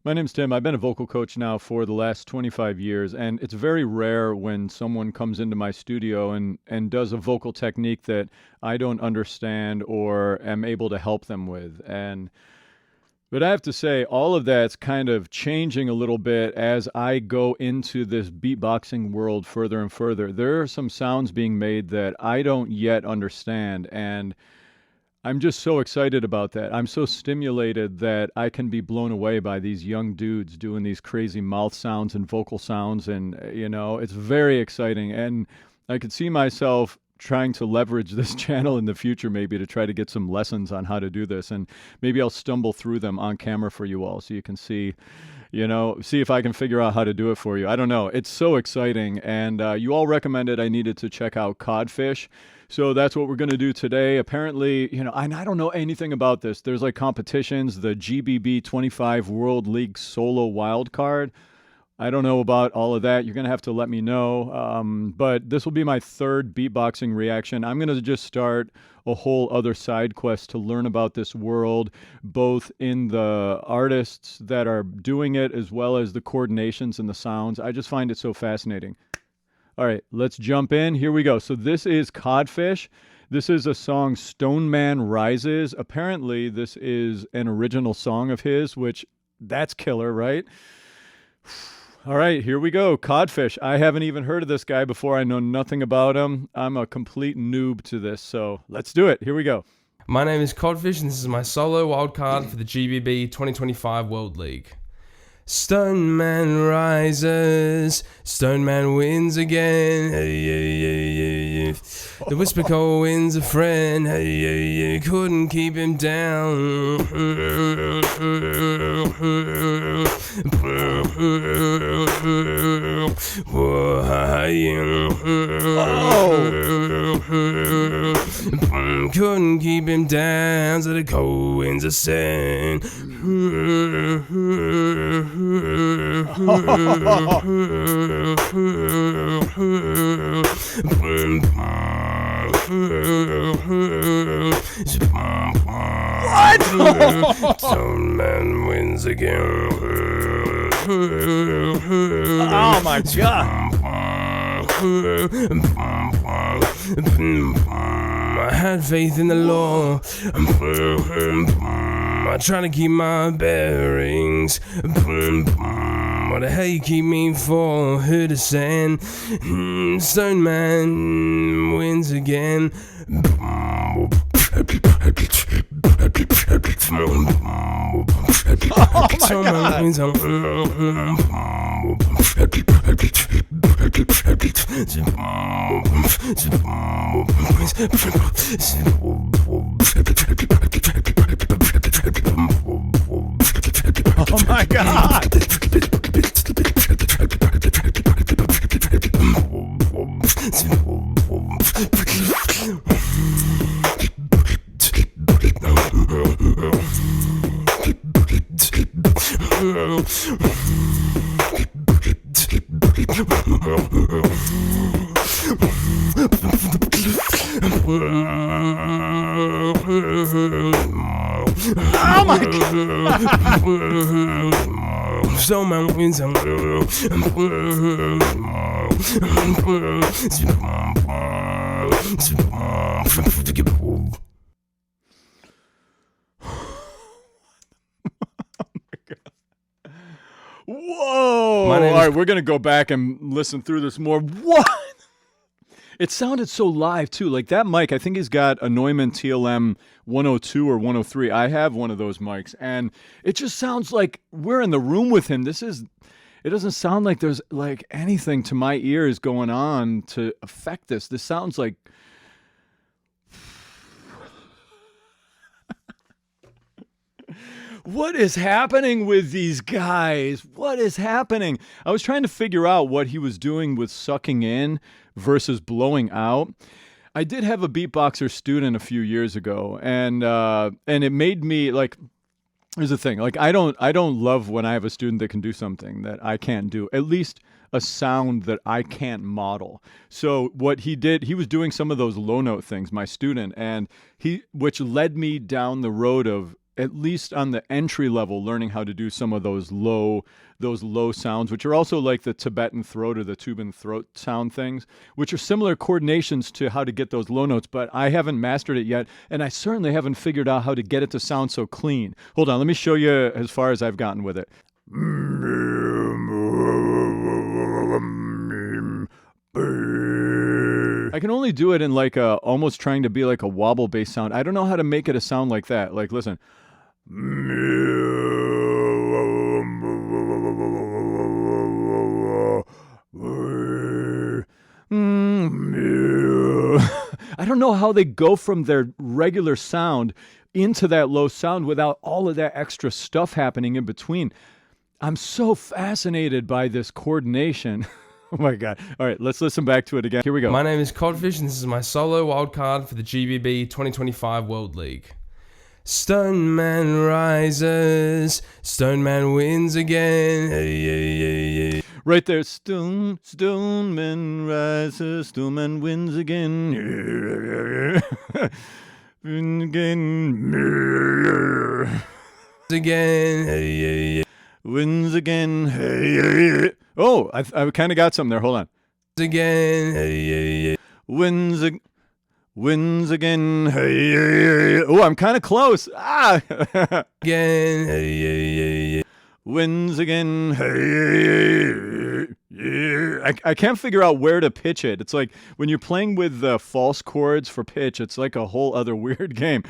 My name's Tim. I've been a vocal coach now for the last 25 years, and it's very rare when someone comes into my studio and does a vocal technique that I don't understand or am able to help them with. But I have to say, all of that's kind of changing a little bit as I go into this beatboxing world further and further. There are some sounds being made that I don't yet understand, and I'm just so excited about that. I'm so stimulated that I can be blown away by these young dudes doing these crazy mouth sounds and vocal sounds. And it's very exciting. And I could see myself trying to leverage this channel in the future, maybe to try to get some lessons on how to do this. And maybe I'll stumble through them on camera for you all so you can see if I can figure out how to do it for you. I don't know. It's so exciting. And you all recommended I needed to check out Codfish. So that's what we're going to do today. Apparently, and I don't know anything about this. There's like competitions, the GBB25 World League Solo Wildcard. I don't know about all of that. You're going to have to let me know. But this will be my third beatboxing reaction. I'm going to just start a whole other side quest to learn about this world, both in the artists that are doing it as well as the coordinations and the sounds. I just find it so fascinating. All right, let's jump in. Here we go. So this is Codfish. This is a song, Stone Man Rises. Apparently, this is an original song of his, which that's killer, right? All right, here we go. Codfish. I haven't even heard of this guy before. I know nothing about him. I'm a complete noob to this, so let's do it. Here we go. My name is Codfish, and this is my solo wildcard for the GBB 2025 World League. Stone Man rises, Stone Man wins again. The Whisper Cole wins a friend. Couldn't keep him down. Couldn't keep him down, so the Cole wins a sin. What? Stone Man wins again. Oh my God. I had faith in the law. I try to keep my bearings. What the hell you keep me for? Who to send? Stone Man wins again. Oh my Oh my God! Oh my God! So man wins. Whoa! All right, we're gonna go back and listen through this more. What? It sounded so live too. Like that mic, I think he's got a Neumann TLM 102 or 103. I have one of those mics, and it just sounds like we're in the room with him. It doesn't sound like there's like anything to my ears going on to affect this. This sounds like what is happening with these guys? What is happening? I was trying to figure out what he was doing with sucking in versus blowing out. I did have a beatboxer student a few years ago, and it made me like. Here's the thing: like I don't love when I have a student that can do something that I can't do. At least a sound that I can't model. So what he did, he was doing some of those low note things, my student, and which led me down the road of at least on the entry level, learning how to do some of those low sounds, which are also like the Tibetan throat or the Tuban throat sound things, which are similar coordinations to how to get those low notes, but I haven't mastered it yet, and I certainly haven't figured out how to get it to sound so clean. Hold on, let me show you as far as I've gotten with it. I can only do it in like almost trying to be like a wobble bass sound. I don't know how to make it a sound like that. Like, listen. I don't know how they go from their regular sound into that low sound without all of that extra stuff happening in between. I'm so fascinated by this coordination. Oh my God. All right, let's listen back to it again. Here we go. My name is Codfish, and this is my solo wildcard for the GBB25 World League. Stone Man rises, Stone Man wins again. Hey, hey, hey, hey. Right there. Stone Man rises, Stone Man wins again. Again. Hey, hey, hey. Wins again. Hey, hey, hey. Oh, I kind of got some there. Hold on. Again. Hey, hey, hey. Wins again. Hey, hey, hey. Oh, I'm kind of close. Ah. Again. Hey, hey, hey, hey. Wins again. Hey, hey, hey. Yeah. I can't figure out where to pitch it. It's like when you're playing with false chords for pitch, it's like a whole other weird game.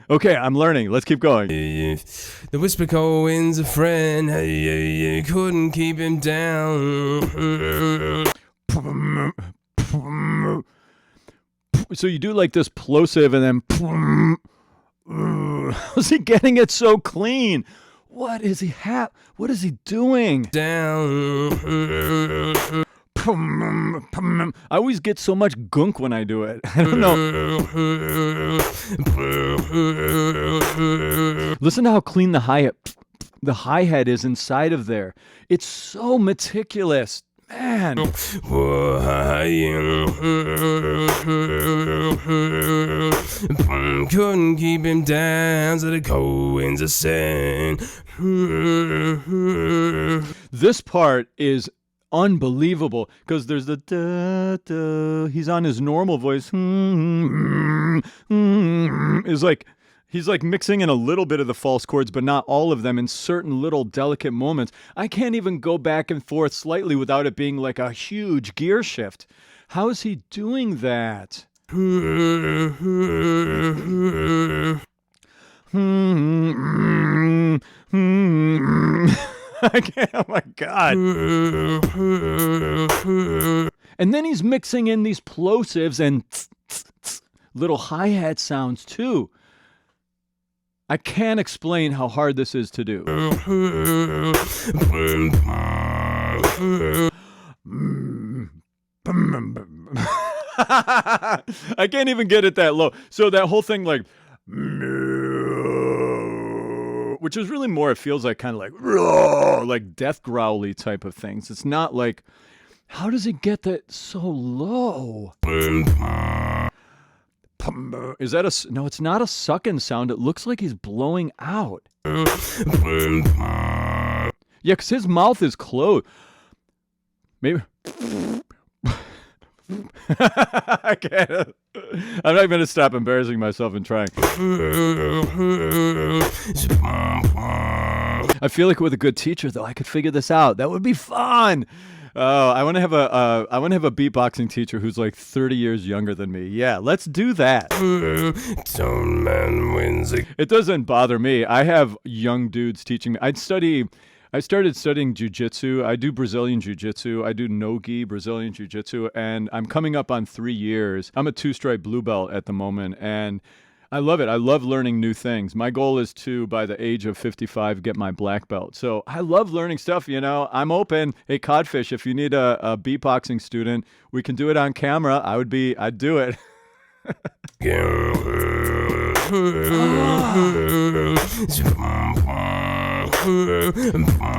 Okay, I'm learning. Let's keep going. The whisper call wins a friend. Hey, couldn't keep him down. So you do like this plosive and then how's he getting it so clean? What is he what is he doing? Down. I always get so much gunk when I do it. I don't know. Listen to how clean the hi-hat is inside of there. It's so meticulous. Man. Couldn't keep him down, so the cold winds ascend. This part is unbelievable because there's the da, da. He's on his normal voice. Is like he's like mixing in a little bit of the false chords, but not all of them in certain little delicate moments. I can't even go back and forth slightly without it being like a huge gear shift. How is he doing that? I can't, oh my God. And then he's mixing in these plosives and little hi-hat sounds too. I can't explain how hard this is to do. I can't even get it that low. So that whole thing like, which is really more, it feels like kind of like death growly type of things. It's not like, how does he get that so low? Is that no, it's not a sucking sound. It looks like he's blowing out. Yeah, because his mouth is closed. Maybe. I can't. I'm not going to stop embarrassing myself and trying. I feel like with a good teacher, though, I could figure this out. That would be fun. Oh, I want to have a beatboxing teacher who's like 30 years younger than me. Yeah, let's do that. Stone Man wins. It doesn't bother me. I have young dudes teaching me. I started studying jiu-jitsu. I do Brazilian jiu-jitsu. I do no-gi Brazilian jiu-jitsu, and I'm coming up on 3 years. I'm a 2-stripe blue belt at the moment, and I love it. I love learning new things. My goal is to, by the age of 55, get my black belt. So I love learning stuff, you know. I'm open. Hey, Codfish, if you need a beatboxing student, we can do it on camera. I'd do it.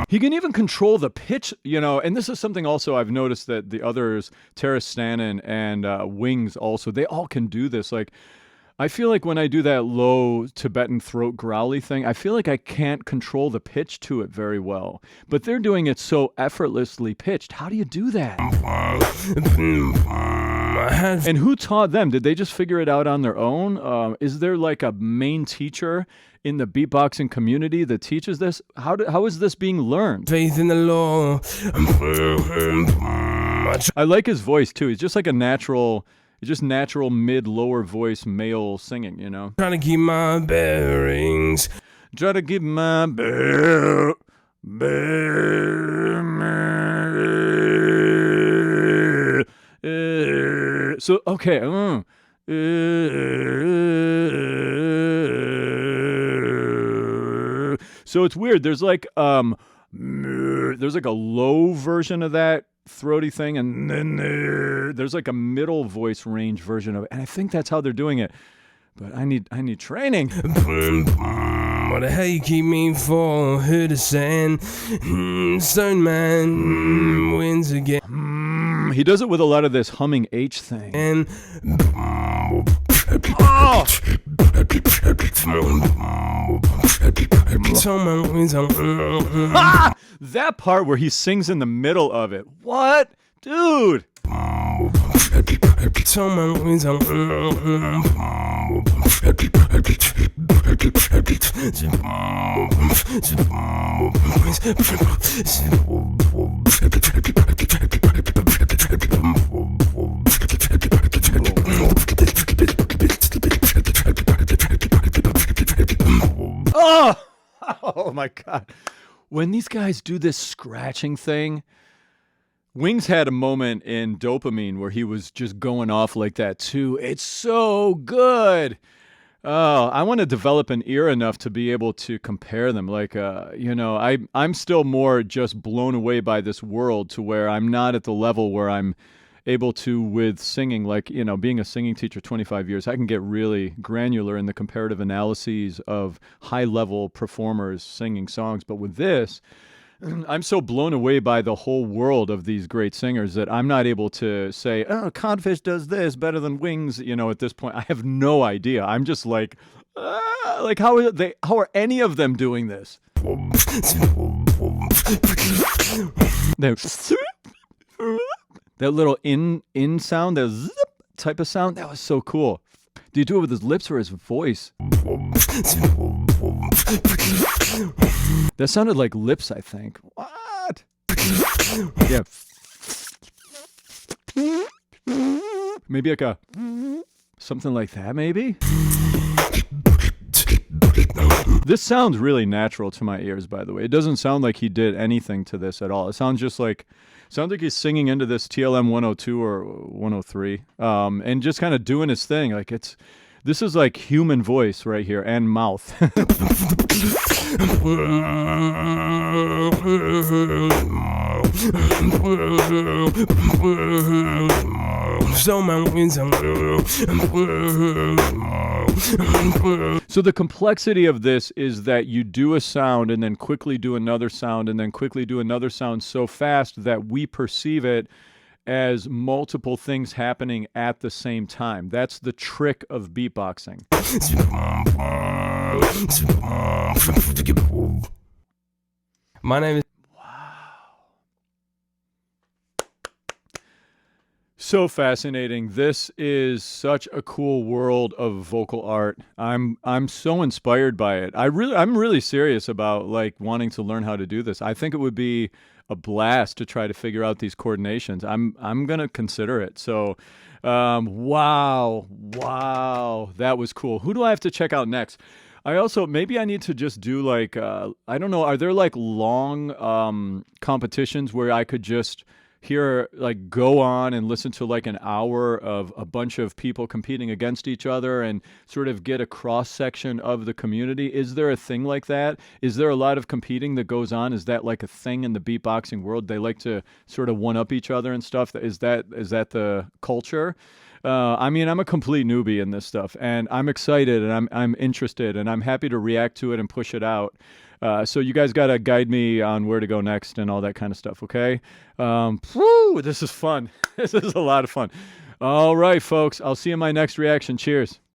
He can even control the pitch, you know, and this is something also I've noticed that the others, Terrace Stannon and Wings also, they all can do this. Like, I feel like when I do that low Tibetan throat growly thing, I feel like I can't control the pitch to it very well. But they're doing it so effortlessly pitched. How do you do that? And who taught them? Did they just figure it out on their own? Is there like a main teacher in the beatboxing community that teaches this? How is this being learned? Faith in the law. I like his voice too. He's just like a natural mid-lower voice male singing, you know? Trying to keep my bearings. Try to keep my so, okay. So it's weird. There's like a low version of that throaty thing, and then there's like a middle voice range version of it, and I think that's how they're doing it. But I need training. What the hell you keep me for? Who to send? Stone Man wins again. He does it with a lot of this humming H thing. And oh! Ah! That part where he sings in the middle of it. What? Dude! Oh! Oh my God. When these guys do this scratching thing, Wings had a moment in Dopamine where he was just going off like that too. It's so good. Oh, I want to develop an ear enough to be able to compare them. Like, I'm still more just blown away by this world to where I'm not at the level where I'm able to with singing. Like, being a singing teacher 25 years, I can get really granular in the comparative analyses of high-level performers singing songs. But with this, I'm so blown away by the whole world of these great singers that I'm not able to say, oh, Codfish does this better than Wings. At this point, I have no idea. I'm just like how are any of them doing this? That little in sound, that zip type of sound, that was so cool. Do you do it with his lips or his voice? That sounded like lips, I think. What? Yeah. Maybe like something like that, maybe? This sounds really natural to my ears, by the way. It doesn't sound like he did anything to this at all. It sounds like he's singing into this TLM 102 or 103, and just kind of doing his thing. Like this is like human voice right here and mouth. So the complexity of this is that you do a sound and then quickly do another sound and then quickly do another sound so fast that we perceive it as multiple things happening at the same time. That's the trick of beatboxing. My name is... So fascinating. This is such a cool world of vocal art. I'm so inspired by it. I'm really serious about like wanting to learn how to do this. I think it would be a blast to try to figure out these coordinations. I'm gonna consider it. So wow, that was cool. Who do I have to check out next? Maybe I need to just do like I don't know, are there like long competitions where I could just go on and listen to like an hour of a bunch of people competing against each other and sort of get a cross section of the community? Is there a thing like that? Is there a lot of competing that goes on? Is that like a thing in the beatboxing world? They like to sort of one up each other and stuff. Is that the culture? I'm a complete newbie in this stuff, and I'm excited and I'm interested and I'm happy to react to it and push it out. So you guys got to guide me on where to go next and all that kind of stuff, okay? This is fun. This is a lot of fun. All right, folks. I'll see you in my next reaction. Cheers.